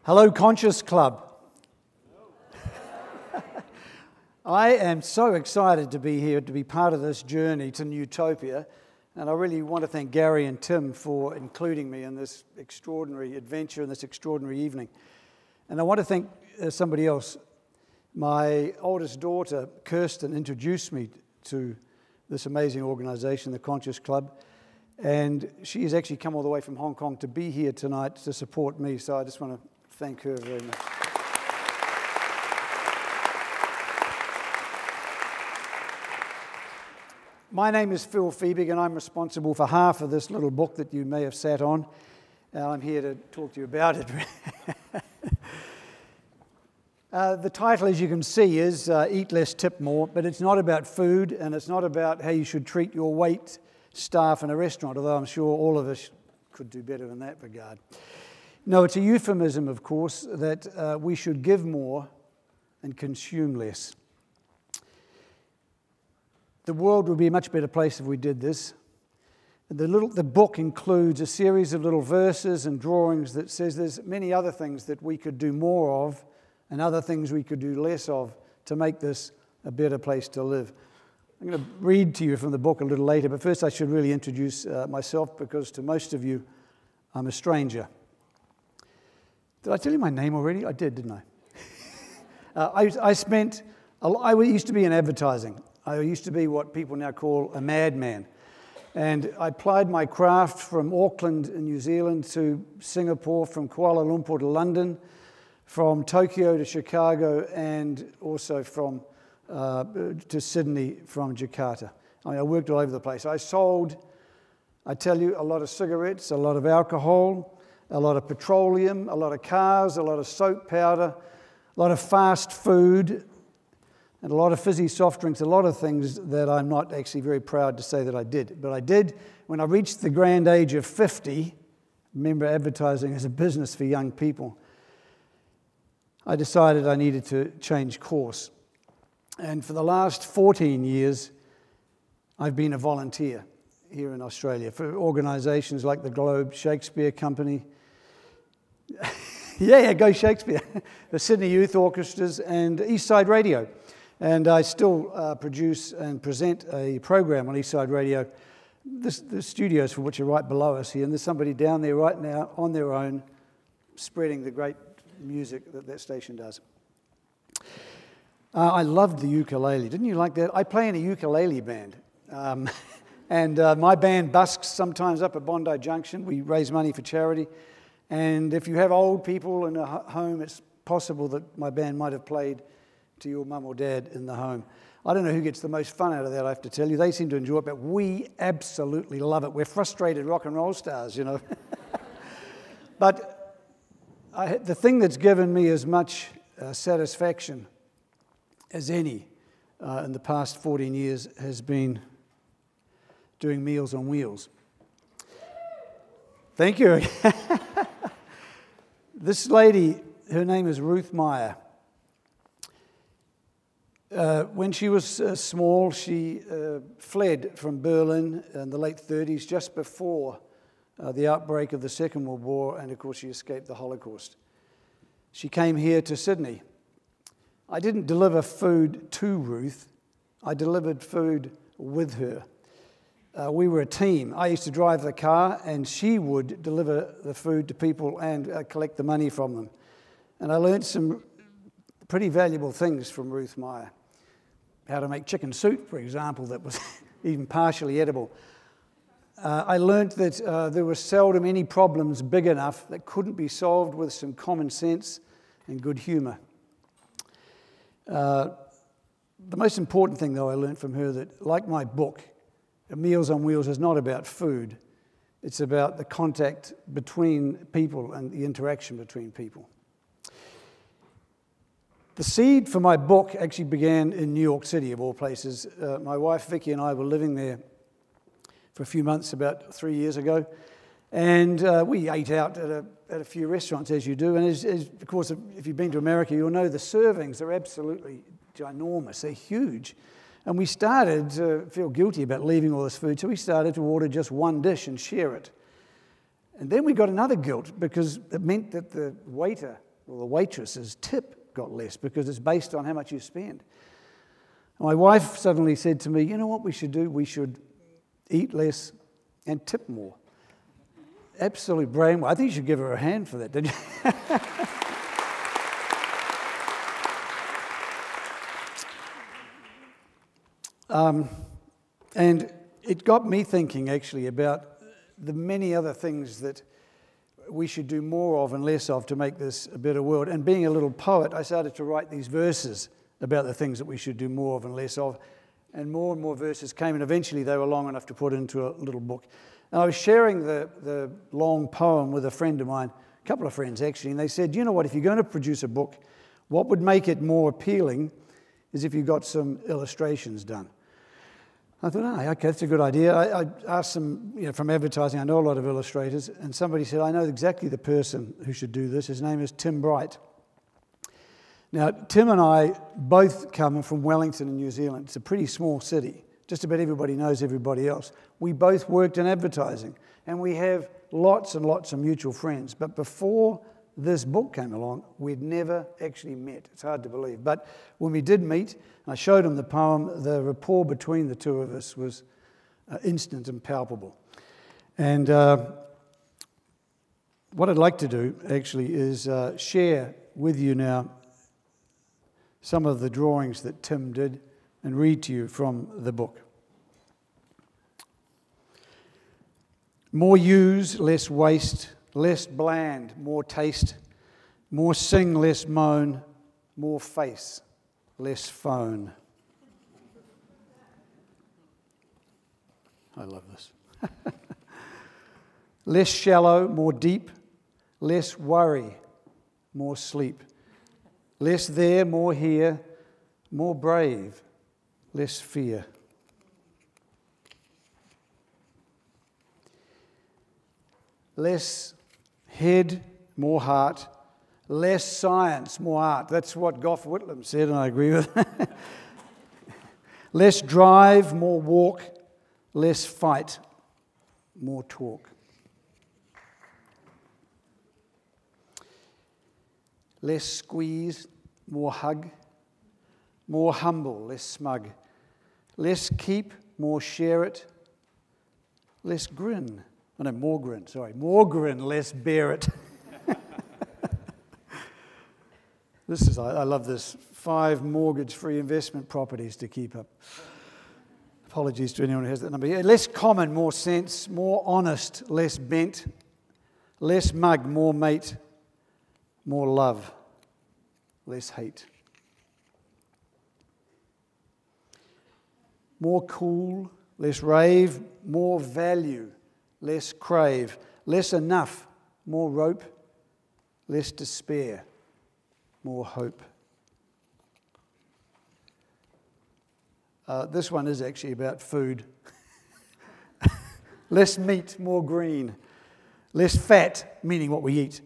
Hello, Conscious Club. I am so excited to be here, to be part of this journey to Newtopia, and I really want to thank Gary and Tim for including me in this extraordinary adventure and this extraordinary evening. And I want to thank somebody else. My oldest daughter, Kirsten, introduced me to this amazing organization, the Conscious Club, and she has actually come all the way from Hong Kong to be here tonight to support me, so I just want to thank her very much. My name is Phil Fiebig, and I'm responsible for half of this little book that you may have sat on. I'm here to talk to you about it. The title, as you can see, is Eat Less, Tip More, but it's not about food, and it's not about how you should treat your wait staff in a restaurant, although I'm sure all of us could do better in that regard. No, it's a euphemism, of course, that we should give more and consume less. The world would be a much better place if we did this. The book includes a series of little verses and drawings that says there's many other things that we could do more of and other things we could do less of to make this a better place to live. I'm going to read to you from the book a little later, but first I should really introduce myself, because to most of you, I'm a stranger. Did I tell you my name already? I did, didn't I? I used to be in advertising. I used to be what people now call a madman. And I applied my craft from Auckland in New Zealand to Singapore, from Kuala Lumpur to London, from Tokyo to Chicago, and also to Sydney from Jakarta. I worked all over the place. I sold, I tell you, a lot of cigarettes, a lot of alcohol, a lot of petroleum, a lot of cars, a lot of soap powder, a lot of fast food, and a lot of fizzy soft drinks, a lot of things that I'm not actually very proud to say that I did. But I did when I reached the grand age of 50. Remember, advertising is a business for young people. I decided I needed to change course. And for the last 14 years, I've been a volunteer here in Australia for organisations like the Globe Shakespeare Company. yeah, go Shakespeare. The Sydney Youth Orchestras and Eastside Radio. And I still produce and present a program on Eastside Radio. The studios for which are right below us here, and there's somebody down there right now on their own spreading the great music that station does. I loved the ukulele. Didn't you like that? I play in a ukulele band. And my band busks sometimes up at Bondi Junction. We raise money for charity. And if you have old people in a home, it's possible that my band might have played to your mum or dad in the home. I don't know who gets the most fun out of that, I have to tell you. They seem to enjoy it, but we absolutely love it. We're frustrated rock and roll stars, you know. But the thing that's given me as much satisfaction as any in the past 14 years has been doing Meals on Wheels. Thank you. This lady, her name is Ruth Meyer. When she was small, she fled from Berlin in the late 30s, just before the outbreak of the Second World War, and of course she escaped the Holocaust. She came here to Sydney. I didn't deliver food to Ruth, I delivered food with her. We were a team. I used to drive the car, and she would deliver the food to people and collect the money from them. And I learned some pretty valuable things from Ruth Meyer. How to make chicken soup, for example, that was even partially edible. I learned that there were seldom any problems big enough that couldn't be solved with some common sense and good humor. The most important thing, though, I learned from her that, like my book, Meals on Wheels is not about food. It's about the contact between people and the interaction between people. The seed for my book actually began in New York City, of all places. My wife, Vicky, and I were living there for a few months about 3 years ago. And we ate out at a few restaurants, as you do. And of course, if you've been to America, you'll know the servings are absolutely ginormous. They're huge. And we started to feel guilty about leaving all this food, so we started to order just one dish and share it. And then we got another guilt, because it meant that the waiter Well, the waitress's tip got less because it's based on how much you spend. My wife suddenly said to me, you know what we should do? We should eat less and tip more. Absolute brainwash. I think you should give her a hand for that, didn't you? And it got me thinking, actually, about the many other things that we should do more of and less of to make this a better world. And being a little poet, I started to write these verses about the things that we should do more of and less of. And more verses came, and eventually they were long enough to put into a little book. And I was sharing the long poem with a friend of mine, a couple of friends actually, and they said, you know what, if you're going to produce a book, what would make it more appealing is if you got some illustrations done. I thought, okay, that's a good idea. I asked some, from advertising, I know a lot of illustrators, and somebody said, I know exactly the person who should do this. His name is Tim Bright. Now, Tim and I both come from Wellington in New Zealand. It's a pretty small city. Just about everybody knows everybody else. We both worked in advertising, and we have lots and lots of mutual friends. But before this book came along, we'd never actually met. It's hard to believe. But when we did meet, I showed him the poem, the rapport between the two of us was instant and palpable. And what I'd like to do, actually, is share with you now some of the drawings that Tim did and read to you from the book. More use, less waste, less bland, more taste, more sing, less moan, more face, less phone. I love this. Less shallow, more deep, less worry, more sleep. Less there, more here, more brave, less fear. Less head, more heart. Less science, more art. That's what Gough Whitlam said, and I agree with it. Less drive, more walk. Less fight, more talk. Less squeeze, more hug. More humble, less smug. Less keep, more share it. Less grin. Oh no, more grin, sorry. More grin, less bear it. I love this. 5 mortgage-free investment properties to keep up. Apologies to anyone who has that number. Yeah, less common, more sense. More honest, less bent. Less mug, more mate. More love, less hate. More cool, less rave. More value, less crave. Less enough, more rope. Less despair, more hope. This one is actually about food. Less meat, more green. Less fat, meaning what we eat,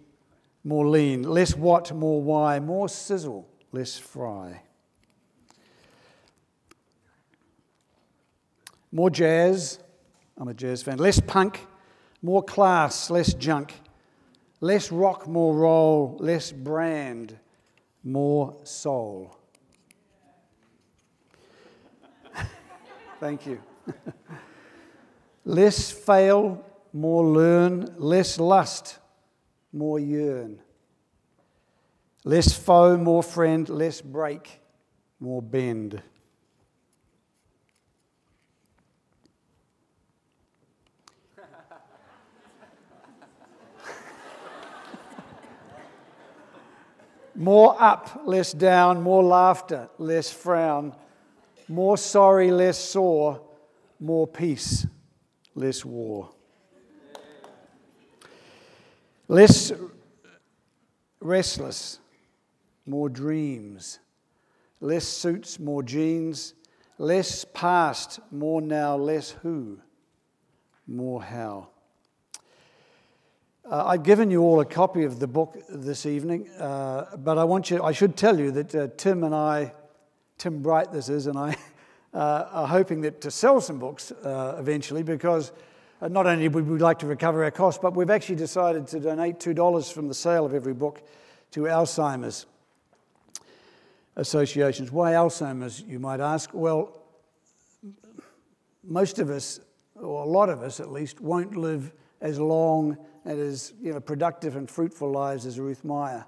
more lean. Less what, more why. More sizzle, less fry. More jazz. I'm a jazz fan. Less punk, more class, less junk. Less rock, more roll. Less brand, more soul. Thank you. Less fail, more learn. Less lust, more yearn. Less foe, more friend. Less break, more bend. More up, less down. More laughter, less frown. More sorry, less sore. More peace, less war. Less restless, more dreams. Less suits, more jeans. Less past, more now. Less who, more how. I've given you all a copy of the book this evening, but I should tell you that Tim Bright this is, and I are hoping to sell some books eventually, because not only would we like to recover our costs, but we've actually decided to donate $2 from the sale of every book to Alzheimer's associations. Why Alzheimer's, you might ask? Well, most of us, or a lot of us at least, won't live as long and as productive and fruitful lives as Ruth Meyer.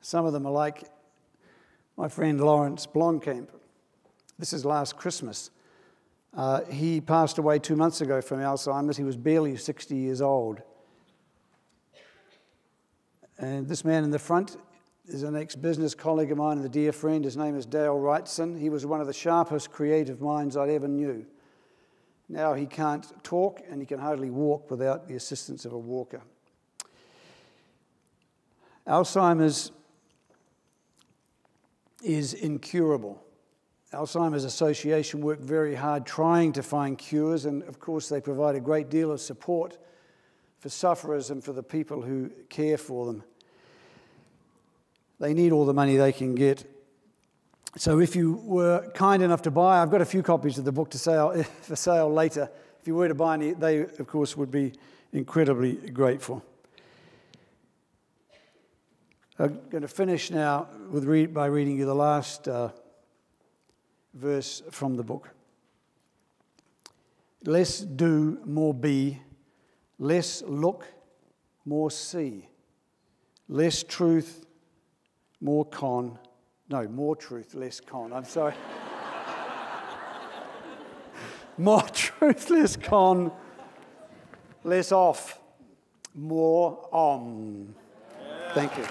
Some of them are like my friend Lawrence Blomkamp. This is last Christmas. He passed away 2 months ago from Alzheimer's. He was barely 60 years old. And this man in the front is an ex-business colleague of mine and a dear friend. His name is Dale Wrightson. He was one of the sharpest creative minds I'd ever knew. Now he can't talk and he can hardly walk without the assistance of a walker. Alzheimer's is incurable. Alzheimer's Association work very hard trying to find cures, and of course they provide a great deal of support for sufferers and for the people who care for them. They need all the money they can get. So if you were kind enough to buy, I've got a few copies of the book for sale later. If you were to buy any, they, of course, would be incredibly grateful. I'm going to finish now by reading you the last verse from the book. Less do, more be. Less look, more see. Less truth, more con. No, more truth, less con. I'm sorry. More truth, less con. Less off, more on. Thank you.